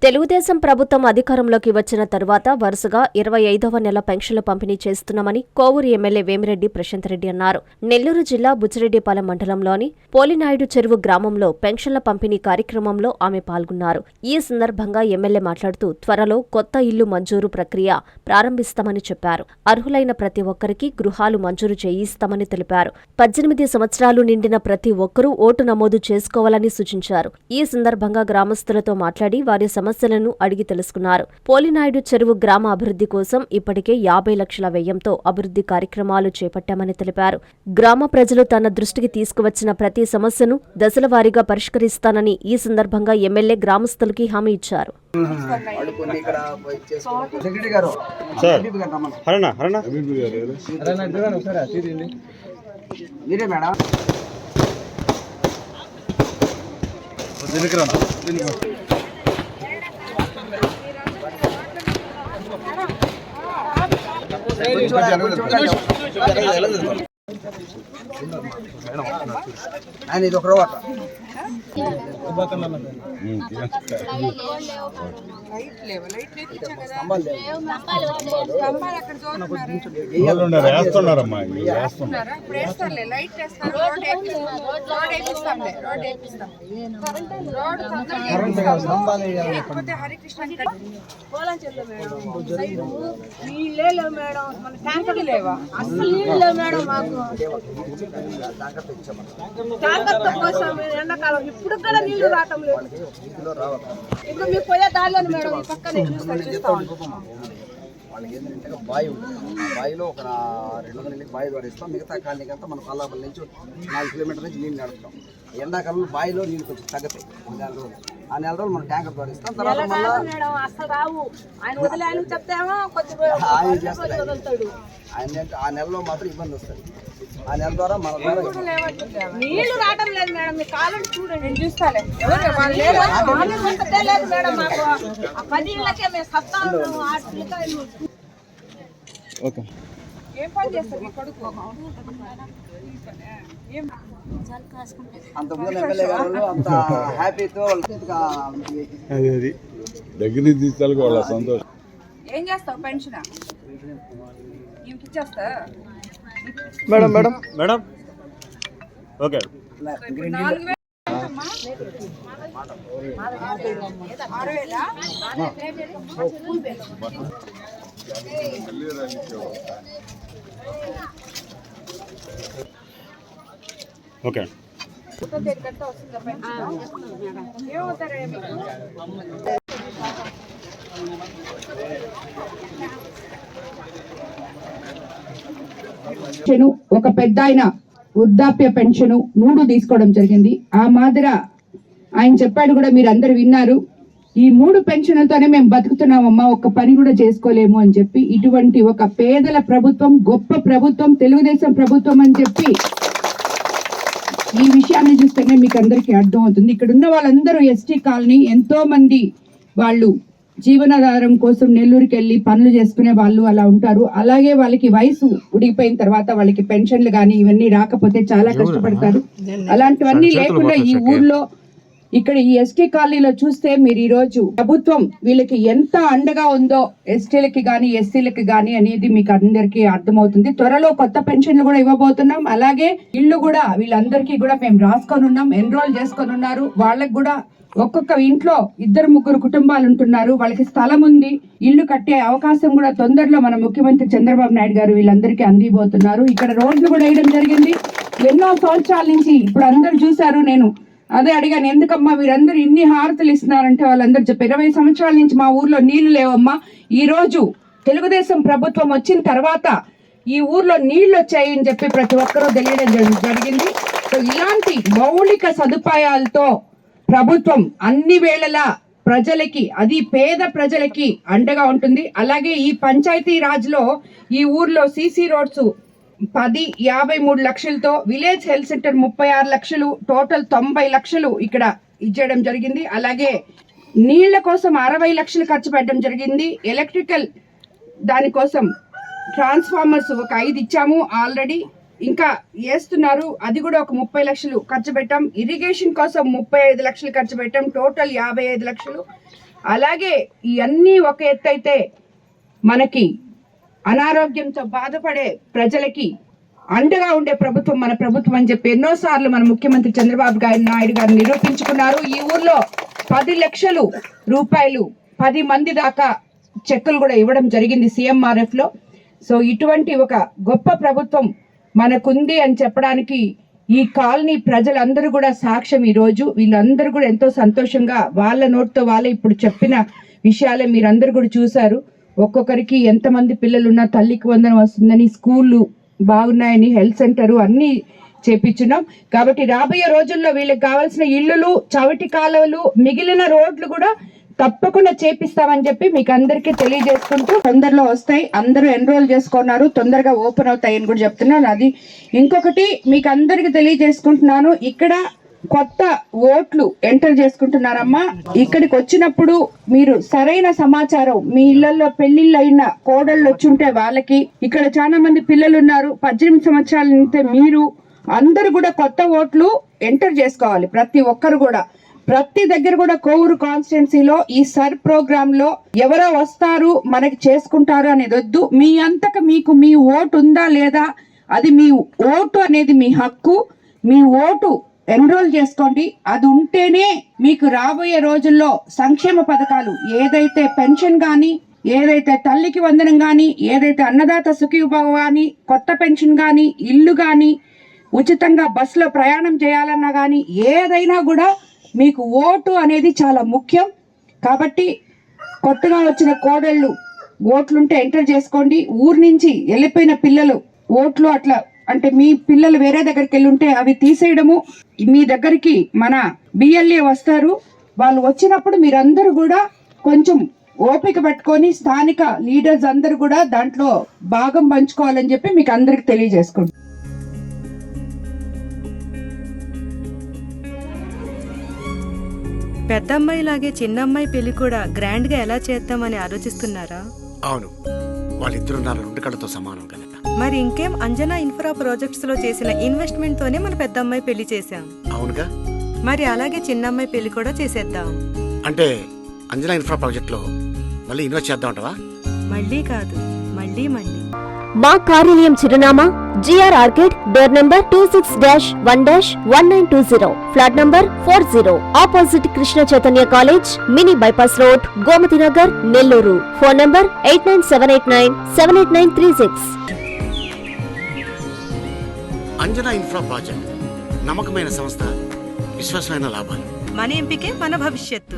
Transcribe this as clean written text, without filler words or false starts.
తెలుగుదేశం ప్రభుత్వం అధికారంలోకి వచ్చిన తరువాత వరుసగా 25వ నెల పెన్షన్ల పంపిణీ చేస్తున్నామని కోవూరు ఎమ్మెల్యే వేమిరెడ్డి ప్రశాంత్ రెడ్డి అన్నారు. నెల్లూరు జిల్లా బుచ్చిరెడ్డిపాలెం మండలంలోని పోలినాయుడు చెరువు గ్రామంలో పెన్షన్ల పంపిణీ కార్యక్రమంలో ఆమె పాల్గొన్నారు. ఈ సందర్భంగా ఎమ్మెల్యే మాట్లాడుతూ త్వరలో కొత్త ఇల్లు మంజూరు ప్రక్రియ ప్రారంభిస్తామని చెప్పారు. అర్హులైన ప్రతి ఒక్కరికి గృహాలు మంజూరు చేయిస్తామని తెలిపారు. 18 సంవత్సరాలు నిండిన ప్రతి ఒక్కరూ ఓటు నమోదు చేసుకోవాలని సూచించారు. ఈ సందర్భంగా గ్రామస్తులతో మాట్లాడి వారి సమస్యలను అడిగి తెలుసుకున్నారు. పోలినాయుడు చెరువు గ్రామ అభివృద్ధి కోసం ఇప్పటికే 50 లక్షల వ్యయంతో అభివృద్ధి కార్యక్రమాలు చేపట్టామని తెలిపారు. గ్రామ ప్రజలు తన దృష్టికి తీసుకువచ్చిన ప్రతి సమస్యను దశలవారీగా పరిష్కరిస్తానని ఈ సందర్భంగా ఎమ్మెల్యే గ్రామస్తులకి హామీ ఇచ్చారు. ఇది ఒక రోడ్ లేవా అసలు నీళ్ళు మేడం మాకు ఎండాకాలం ఇప్పుడు కూడా నీళ్లు రావటం లేదు. ఇంకా మీకు పోయే దారిలో మేడం ఈ పక్కనే వాళ్ళకి ఏంటంటే బావి ఉంటుంది. ఆ బావిలో ఒక 200 నీళ్ళకి బావి ద్వారా ఇస్తాం. మిగతా కాలనీకి అంతా మనం కల్లాపల్లి నుంచి 4 కిలోమీటర్ల నుంచి నీళ్ళు నడుపుతాం. ఎండాకాలంలో బావిలో నీళ్ళు కొంచెం తగ్గుతాయి. 4 రోజులు ఆ 4 రోజులు మనం ట్యాంకర్ ద్వారా ఇస్తాం. తర్వాత అసలు రావు ఆయన వదిలే ఆయన చెప్తామో ఆయన చేస్తాడు. ఆయన ఆ నెలలో మాత్రం ఇబ్బంది వస్తుంది. ఆ నెల ద్వారా మన నీళ్లు రావడం లేదు మేడం. మీ కాలం చూడండి నేను చూస్తాలే లేదు మేడం. మాకు 10 ఇళ్ళకే మేము సత్తాము. ఏం పని చేస్తారు మీ కొడుకు? అంతకుముందు ఎమ్మెల్యే గారు అంత హ్యాపీతో దగ్గర తీసుకోవాలి వాళ్ళ సంతోషం. ఏం చేస్తావు పెన్షన్ ఇచ్చేస్తా madam madam madam okay okay ఒక పెద్ద ఆయన వృద్ధాప్య పెన్షన్ 3 తీసుకోవడం జరిగింది. ఆ మాదిర ఆయన చెప్పాడు కూడా, మీరు అందరు విన్నారు. ఈ 3 పెన్షన్లతోనే మేము బతుకుతున్నామమ్మా, ఒక్క పని కూడా చేసుకోలేము అని చెప్పి, ఇటువంటి ఒక పేదల ప్రభుత్వం, గొప్ప ప్రభుత్వం తెలుగుదేశం ప్రభుత్వం అని చెప్పి ఈ విషయాన్ని చూస్తేనే మీకు అందరికీ అర్థమవుతుంది. ఇక్కడ ఉన్న వాళ్ళందరూ ఎస్టీ కాలనీ, ఎంతో మంది వాళ్ళు జీవనాధారం కోసం నెల్లూరుకి వెళ్ళి పనులు చేసుకునే వాళ్ళు అలా ఉంటారు. అలాగే వాళ్ళకి వయసు ఉడిగిపోయిన తర్వాత వాళ్ళకి పెన్షన్లు కానీ ఇవన్నీ రాకపోతే చాలా కష్టపడతారు. అలాంటివన్నీ లేకుండా ఈ ఊర్లో ఇక్కడ ఈ ఎస్టీ కాలనీలో చూస్తే మీరు ఈ రోజు ప్రభుత్వం వీళ్ళకి ఎంత అండగా ఉందో ఎస్టీలకి కానీ ఎస్సీలకి కానీ అనేది మీకు అందరికీ అర్థమవుతుంది. త్వరలో కొత్త పెన్షన్లు కూడా ఇవ్వబోతున్నాం. అలాగే ఇల్లు కూడా వీళ్ళందరికీ కూడా మేము రాసుకొని ఉన్నాం, ఎన్రోల్ చేసుకొని ఉన్నారు. వాళ్ళకి కూడా ఒక్కొక్క ఇంట్లో 2-3 కుటుంబాలు ఉంటున్నారు. వాళ్ళకి స్థలం ఉంది, ఇల్లు కట్టే అవకాశం కూడా తొందరలో మన ముఖ్యమంత్రి చంద్రబాబు నాయుడు గారు వీళ్ళందరికీ అందిపోతున్నారు. ఇక్కడ రోడ్లు కూడా వేయడం జరిగింది. ఎన్నో సంవత్సరాల నుంచి ఇప్పుడు అందరు చూశారు. నేను అదే అడిగాను, ఎందుకమ్మా వీరందరూ ఇన్ని హారతలు ఇస్తున్నారంటే వాళ్ళందరూ చెప్పారు, 20 సంవత్సరాల నుంచి మా ఊర్లో నీళ్లు లేవమ్మా. ఈ రోజు తెలుగుదేశం ప్రభుత్వం వచ్చిన తర్వాత ఈ ఊర్లో నీళ్లు వచ్చాయని చెప్పి ప్రతి ఒక్కరూ తెలియడం జరిగింది. సో ఇలాంటి మౌలిక సదుపాయాలతో ప్రభుత్వం అన్ని వేళలా ప్రజలకి, అది పేద ప్రజలకి అండగా ఉంటుంది. అలాగే ఈ పంచాయతీ రాజ్ లో ఈ ఊర్లో సీసీ రోడ్స్ 53 లక్షలతో, విలేజ్ హెల్త్ సెంటర్ 36 లక్షలు, టోటల్ 90 లక్షలు ఇక్కడ ఇచ్చేయడం జరిగింది. అలాగే నీళ్ల కోసం 60 లక్షలు ఖర్చు పెట్టడం జరిగింది. ఎలక్ట్రికల్ దానికోసం ట్రాన్స్ఫార్మర్స్ ఒక 5 ఇచ్చాము ఆల్రెడీ. ఇంకా వేస్తున్నారు. అది కూడా ఒక 30 లక్షలు ఖర్చు పెట్టాం. ఇరిగేషన్ కోసం 35 లక్షలు ఖర్చు పెట్టాం. టోటల్ 55 లక్షలు. అలాగే ఇవన్నీ ఒక ఎత్తు అయితే మనకి అనారోగ్యంతో బాధపడే ప్రజలకి అండగా ఉండే ప్రభుత్వం మన ప్రభుత్వం అని చెప్పి ఎన్నోసార్లు మన ముఖ్యమంత్రి చంద్రబాబు నాయుడు గారు నిరూపించుకున్నారు. ఈ ఊర్లో 10 లక్షల రూపాయలు 10 మంది దాకా చెక్కులు కూడా ఇవ్వడం జరిగింది CMRF లో. సో ఇటువంటి ఒక గొప్ప ప్రభుత్వం మనకుంది అని చెప్పడానికి ఈ కాలనీ ప్రజలందరూ కూడా సాక్ష్యం. ఈ రోజు వీళ్ళందరూ కూడా ఎంతో సంతోషంగా వాళ్ళ నోటితో వాళ్ళే ఇప్పుడు చెప్పిన విషయాలే మీరందరూ కూడా చూశారు. ఒక్కొక్కరికి ఎంతమంది పిల్లలున్నా తల్లికి వందనం వస్తుందని, స్కూళ్ళు బాగున్నాయని, హెల్త్ సెంటర్ అన్ని చేపించున్నాం. కాబట్టి రాబోయే రోజుల్లో వీళ్ళకి కావాల్సిన ఇల్లులు, చవటి కాలువలు, మిగిలిన రోడ్లు కూడా తప్పకుండా చేపిస్తామని చెప్పి మీకు అందరికీ తెలియజేసుకుంటూ, తొందరలో వస్తాయి, అందరూ ఎన్రోల్ చేసుకున్నారు, తొందరగా ఓపెన్ అవుతాయని కూడా చెప్తున్నాను. అది ఇంకొకటి మీకు అందరికి తెలియజేసుకుంటున్నాను, ఇక్కడ కొత్త ఓట్లు ఎంటర్ చేసుకుంటున్నారమ్మా. ఇక్కడికి వచ్చినప్పుడు మీరు సరైన సమాచారం, మీ ఇళ్లలో పెళ్లిళ్ళు అయిన కోడళ్ళు వచ్చుంటే వాళ్ళకి, ఇక్కడ చాలా మంది పిల్లలు ఉన్నారు 18 సంవత్సరాల నుంచే మీరు అందరూ కూడా కొత్త ఓట్లు ఎంటర్ చేసుకోవాలి. ప్రతి ఒక్కరు కూడా ప్రతి దగ్గర కూడా కోవూరు కాన్స్టిట్యున్సీలో ఈ సర్ ప్రోగ్రామ్ లో ఎవరో వస్తారు మనకి చేసుకుంటారు అనేది వద్దు. మీ అంతక మీకు మీ ఓటు ఉందా లేదా, అది మీ ఓటు అనేది మీ హక్కు. మీ ఓటు ఎన్రోల్ చేసుకోండి. అది ఉంటేనే మీకు రాబోయే రోజుల్లో సంక్షేమ పథకాలు, ఏదైతే పెన్షన్ గాని, ఏదైతే తల్లికి వందనం గాని, ఏదైతే అన్నదాత సుఖీభవ గాని, కొత్త పెన్షన్ గాని, ఇల్లు గాని, ఉచితంగా బస్సులో ప్రయాణం చేయాలన్నా గాని, ఏదైనా కూడా మీకు ఓటు అనేది చాలా ముఖ్యం. కాబట్టి కొత్తగా వచ్చిన కోడళ్ళు ఓట్లుంటే ఎంటర్ చేసుకోండి. ఊరు నుంచి వెళ్ళిపోయిన పిల్లలు ఓట్లు అట్లా అంటే మీ పిల్లలు వేరే దగ్గరికి వెళ్ళుంటే అవి తీసేయడము. మీ దగ్గరికి మన BLA వస్తారు. వాళ్ళు వచ్చినప్పుడు మీరందరూ కూడా కొంచెం ఓపిక పెట్టుకొని స్థానిక లీడర్స్ అందరూ కూడా దాంట్లో భాగం పంచుకోవాలని చెప్పి మీకు అందరికి తెలియజేసుకుంటాం. పెద్దమ్మాయి లాగే చిన్నమ్మాయి పెళ్లి కూడా గ్రాండ్ గా ఎలా చేద్దామని ఆలోచిస్తున్నారా? అవును, వాళ్ళిద్దరు నా 2 కళ్ళతో సమానం కదా. మరి ఇంకేం, అంజనా ఇన్ఫ్రా ప్రాజెక్ట్స్ లో చేసిన ఇన్వెస్ట్మెంట్ తోనే మన పెద్దమ్మాయి పెళ్లి చేశాం. అవునుగా, మరి అలాగే చిన్నమ్మాయి పెళ్లి కూడా చేసేద్దాం. అంటే అంజనా ఇన్ఫ్రా ప్రాజెక్ట్ లో మళ్ళీ ఇన్వెస్ట్ చేద్దామంటవా? మళ్ళీ కాదు, మళ్ళీ మళ్ళీ. మా కార్యాలయం చిరునామా GR arcade, door number 26-1-1920, flat number 40, opposite Krishna Chaitanya college, mini bypass road, Gomathi Nagar, Nellore. Phone number 8978978936. Anjana infra project నమ్మకమైన సంస్థ, విశ్వాసమైన లాభాలు. మన ఎంపికే మన భవిష్యత్తు.